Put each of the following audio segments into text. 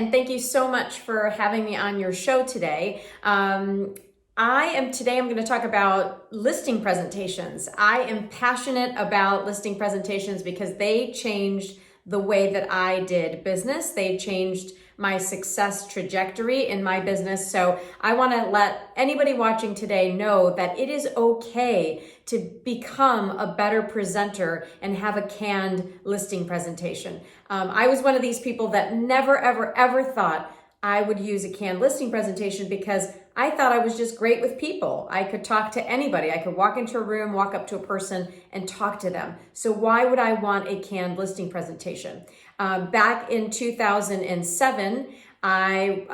and thank you so much for having me on your show today. I'm going to talk about listing presentations. I am passionate about listing presentations because they changed the way that I did business. They changed my success trajectory in my business. So I want to let anybody watching today know that it is okay to become a better presenter and have a canned listing presentation. I was one of these people that never, ever, ever thought I would use a canned listing presentation because I thought I was just great with people. I could talk to anybody. I could walk into a room, walk up to a person and talk to them. So why would I want a canned listing presentation? Back in 2007, I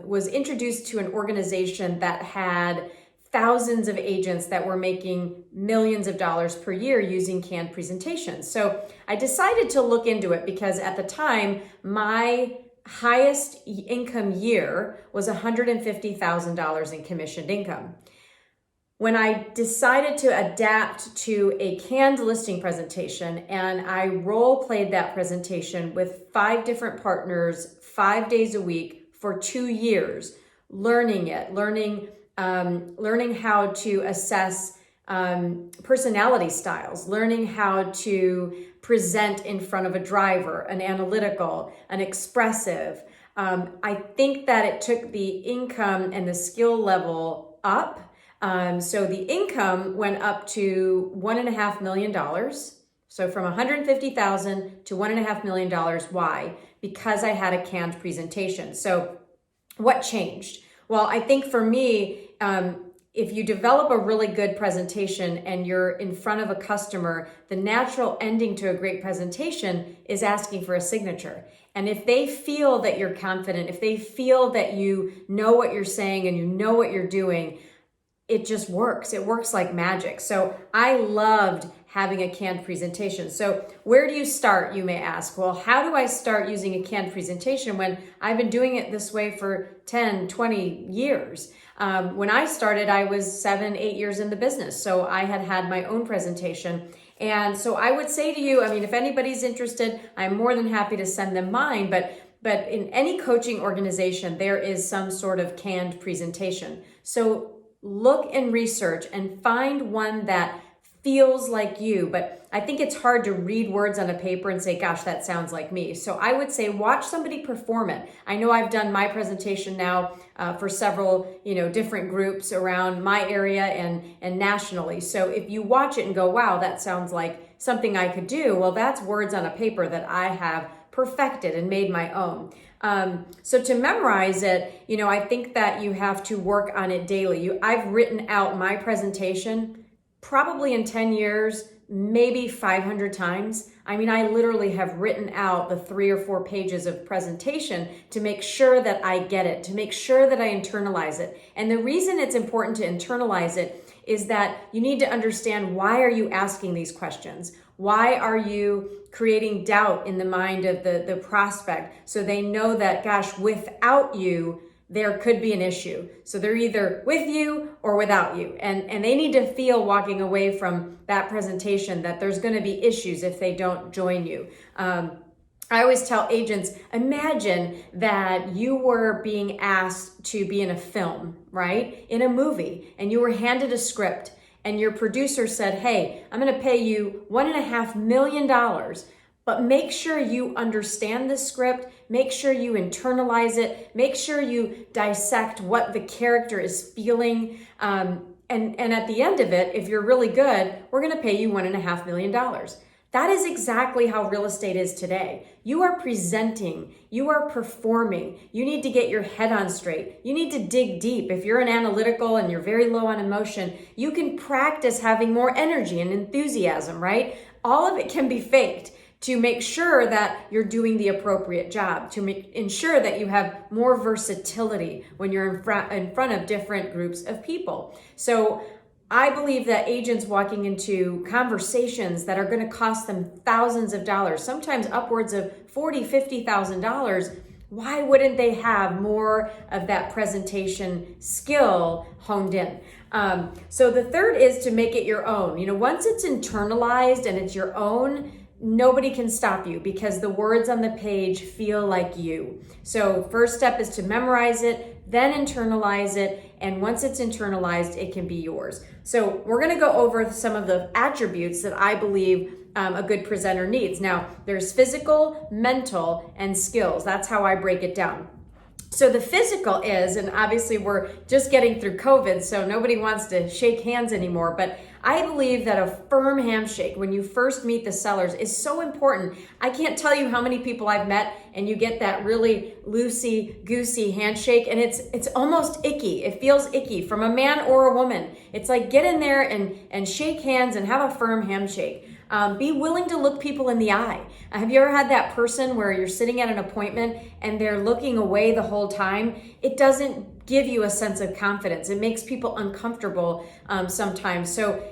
was introduced to an organization that had thousands of agents that were making millions of dollars per year using canned presentations. So I decided to look into it because at the time, my highest income year was $150,000 in commissioned income. When I decided to adapt to a canned listing presentation and I role played that presentation with 5 different partners, 5 days a week for 2 years, learning how to assess personality styles, learning how to present in front of a driver, an analytical, an expressive. I think that it took the income and the skill level up. So the income went up to $1.5 million. So from $150,000 to $1.5 million. Why? Because I had a canned presentation. So what changed? Well, I think for me, if you develop a really good presentation and you're in front of a customer, the natural ending to a great presentation is asking for a signature. And if they feel that you're confident, if they feel that you know what you're saying and you know what you're doing, it just works. It works like magic. So I loved having a canned presentation. So where do you start, you may ask? Well, how do I start using a canned presentation when I've been doing it this way for 10, 20 years? When I started, I was 7, 8 years in the business. So I had my own presentation. And so I would say to you, if anybody's interested, I'm more than happy to send them mine. But in any coaching organization, there is some sort of canned presentation. So look and research and find one that feels like you, but I think it's hard to read words on a paper and say, gosh, that sounds like me. So I would say watch somebody perform it. I know I've done my presentation now for several, different groups around my area and nationally. So if you watch it and go, wow, that sounds like something I could do, well, that's words on a paper that I have perfected and made my own. So to memorize it, I think that you have to work on it daily. I've written out my presentation probably in 10 years, maybe 500 times. I literally have written out the 3 or 4 pages of presentation to make sure that I get it, to make sure that I internalize it. And the reason it's important to internalize it is that you need to understand, why are you asking these questions? Why are you creating doubt in the mind of the prospect so they know that, gosh, without you, there could be an issue. So they're either with you or without you. And they need to feel walking away from that presentation that there's going to be issues if they don't join you. I always tell agents, imagine that you were being asked to be in a film, right? In a movie, and you were handed a script and your producer said, hey, I'm going to pay you $1.5 million. But make sure you understand the script, make sure you internalize it, make sure you dissect what the character is feeling. And at the end of it, if you're really good, we're gonna pay you $1.5 million. That is exactly how real estate is today. You are presenting, you are performing, you need to get your head on straight. You need to dig deep. If you're an analytical and you're very low on emotion, you can practice having more energy and enthusiasm, right? All of it can be faked to make sure that you're doing the appropriate job, to ensure that you have more versatility when you're in front of different groups of people. So I believe that agents walking into conversations that are going to cost them thousands of dollars, sometimes upwards of $40,000, $50,000, why wouldn't they have more of that presentation skill honed in? So the third is to make it your own. Once it's internalized and it's your own, nobody can stop you because the words on the page feel like you. So first step is to memorize it, then internalize it, and once it's internalized, it can be yours. So we're going to go over some of the attributes that I believe a good presenter needs. Now, there's physical, mental, and skills. That's how I break it down. So the physical is, and obviously we're just getting through COVID, so nobody wants to shake hands anymore, but I believe that a firm handshake when you first meet the sellers is so important. I can't tell you how many people I've met and you get that really loosey-goosey handshake and it's almost icky. It feels icky from a man or a woman. It's like get in there and shake hands and have a firm handshake. Be willing to look people in the eye. Have you ever had that person where you're sitting at an appointment and they're looking away the whole time? It doesn't give you a sense of confidence. It makes people uncomfortable sometimes. So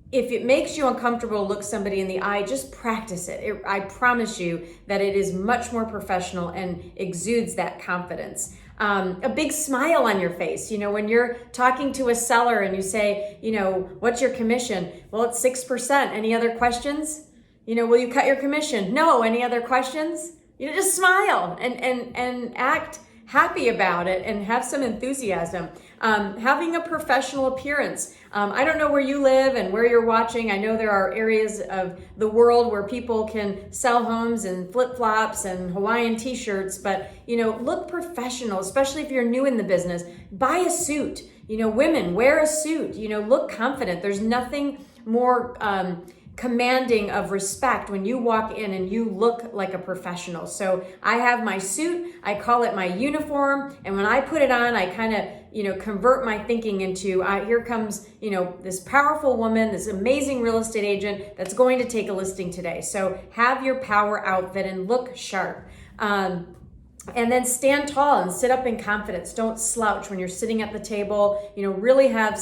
if it makes you uncomfortable to look somebody in the eye, just practice it. I promise you that it is much more professional and exudes that confidence. A big smile on your face. You know, when you're talking to a seller and you say, you know, what's your commission? Well, it's 6%. Any other questions? You know, will you cut your commission? No. Any other questions? You know, just smile and act happy about it and have some enthusiasm. Having a professional appearance. I don't know where you live and where you're watching. I know there are areas of the world where people can sell homes in flip-flops and Hawaiian t-shirts, but you know, look professional, especially if you're new in the business. Buy a suit. You know, women, wear a suit. You know, look confident. There's nothing more commanding of respect when you walk in and you look like a professional. So I have my suit, I call it my uniform, and when I put it on, I kind of, you know, convert my thinking into, here comes, you know, this powerful woman, this amazing real estate agent that's going to take a listing today. So have your power outfit and look sharp. And then stand tall and sit up in confidence. Don't slouch when you're sitting at the table. You know, really have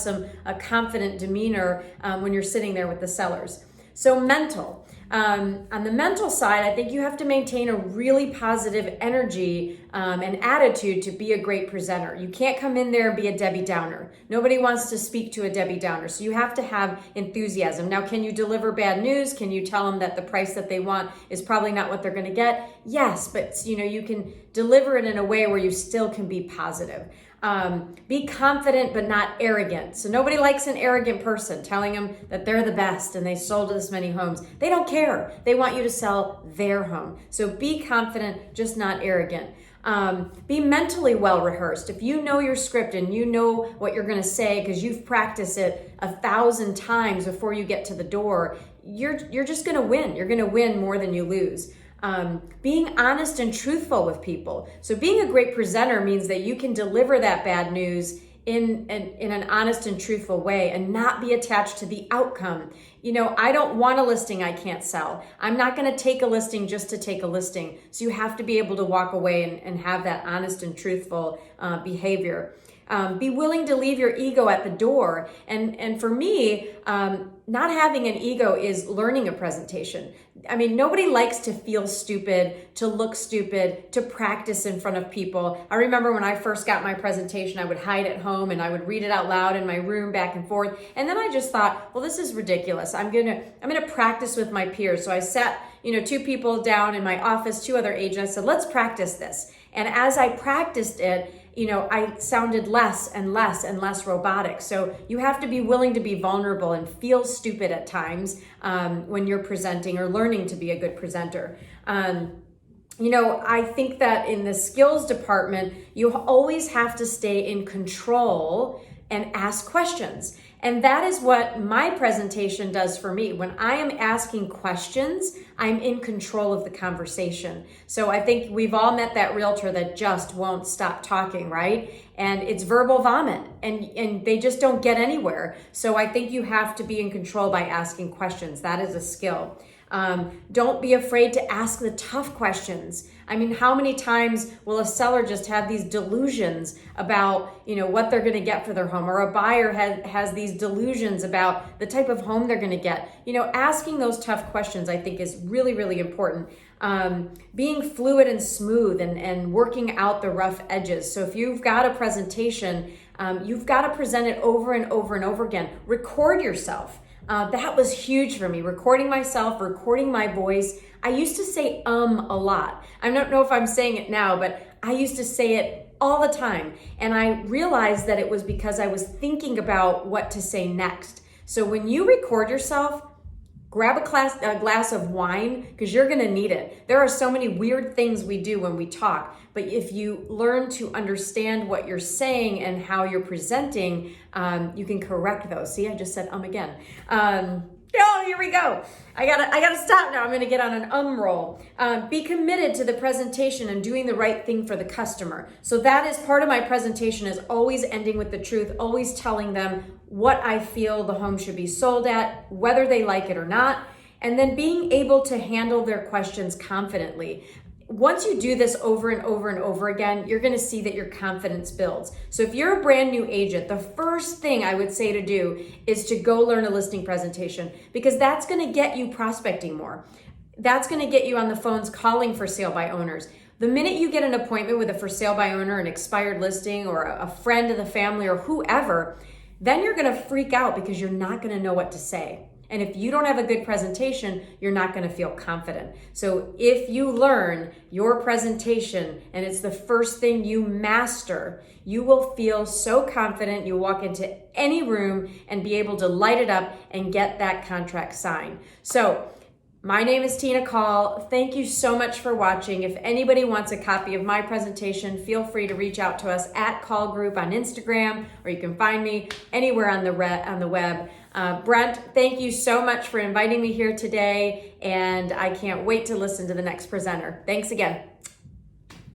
a confident demeanor when you're sitting there with the sellers. So mental. On the mental side, I think you have to maintain a really positive energy and attitude to be a great presenter. You can't come in there and be a Debbie Downer. Nobody wants to speak to a Debbie Downer. So you have to have enthusiasm. Now, can you deliver bad news? Can you tell them that the price that they want is probably not what they're going to get? Yes, but you know, you can deliver it in a way where you still can be positive. Be confident but not arrogant. So nobody likes an arrogant person telling them that they're the best and they sold this many homes. They don't care. They want you to sell their home. So be confident, just not arrogant. Be mentally well rehearsed. If you know your script and you know what you're going to say because you've practiced it 1,000 times before you get to the door, you're just going to win. You're going to win more than you lose. Being honest and truthful with people. So being a great presenter means that you can deliver that bad news in an honest and truthful way and not be attached to the outcome. You know, I don't want a listing I can't sell. I'm not going to take a listing just to take a listing. So you have to be able to walk away and have that honest and truthful behavior. Be willing to leave your ego at the door. And for me, not having an ego is learning a presentation. I mean, nobody likes to feel stupid, to look stupid, to practice in front of people. I remember when I first got my presentation, I would hide at home and I would read it out loud in my room back and forth. And then I just thought, well, this is ridiculous. I'm gonna practice with my peers. So I sat, you know, 2 people down in my office, 2 other agents. I said, let's practice this. And as I practiced it, you know, I sounded less and less and less robotic. So you have to be willing to be vulnerable and feel stupid at times when you're presenting or learning to be a good presenter. You know, I think that in the skills department, you always have to stay in control and ask questions. And that is what my presentation does for me. When I am asking questions, I'm in control of the conversation. So I think we've all met that realtor that just won't stop talking, right? And it's verbal vomit and they just don't get anywhere. So I think you have to be in control by asking questions. That is a skill. Don't be afraid to ask the tough questions. I mean, how many times will a seller just have these delusions about, you know, what they're going to get for their home, or a buyer has these delusions about the type of home they're going to get? You know, asking those tough questions, I think, is really, really important. Being fluid and smooth and working out the rough edges. So if you've got a presentation, you've got to present it over and over and over again. Record yourself. That was huge for me. Recording myself, recording my voice. I used to say a lot. I don't know if I'm saying it now, but I used to say it all the time. And I realized that it was because I was thinking about what to say next. So when you record yourself, grab a glass of wine because you're going to need it. There are so many weird things we do when we talk, but if you learn to understand what you're saying and how you're presenting, you can correct those. See, I just said again. Oh, here we go. I gotta stop now. I'm gonna get on an roll. Be committed to the presentation and doing the right thing for the customer. So that is part of my presentation, is always ending with the truth, always telling them what I feel the home should be sold at, whether they like it or not, and then being able to handle their questions confidently. Once you do this over and over and over again, you're going to see that your confidence builds. So if you're a brand new agent, the first thing I would say to do is to go learn a listing presentation, because that's going to get you prospecting more. That's going to get you on the phones calling for sale by owners. The minute you get an appointment with a for sale by owner, an expired listing, or a friend of the family or whoever, then you're going to freak out because you're not going to know what to say. And if you don't have a good presentation, you're not going to feel confident. So if you learn your presentation and it's the first thing you master, you will feel so confident. You'll walk into any room and be able to light it up and get that contract signed. So my name is Tina Caul. Thank you so much for watching. If anybody wants a copy of my presentation, feel free to reach out to us at Caul Group on Instagram, or you can find me anywhere on the web. Brent, thank you so much for inviting me here today, and I can't wait to listen to the next presenter. Thanks again.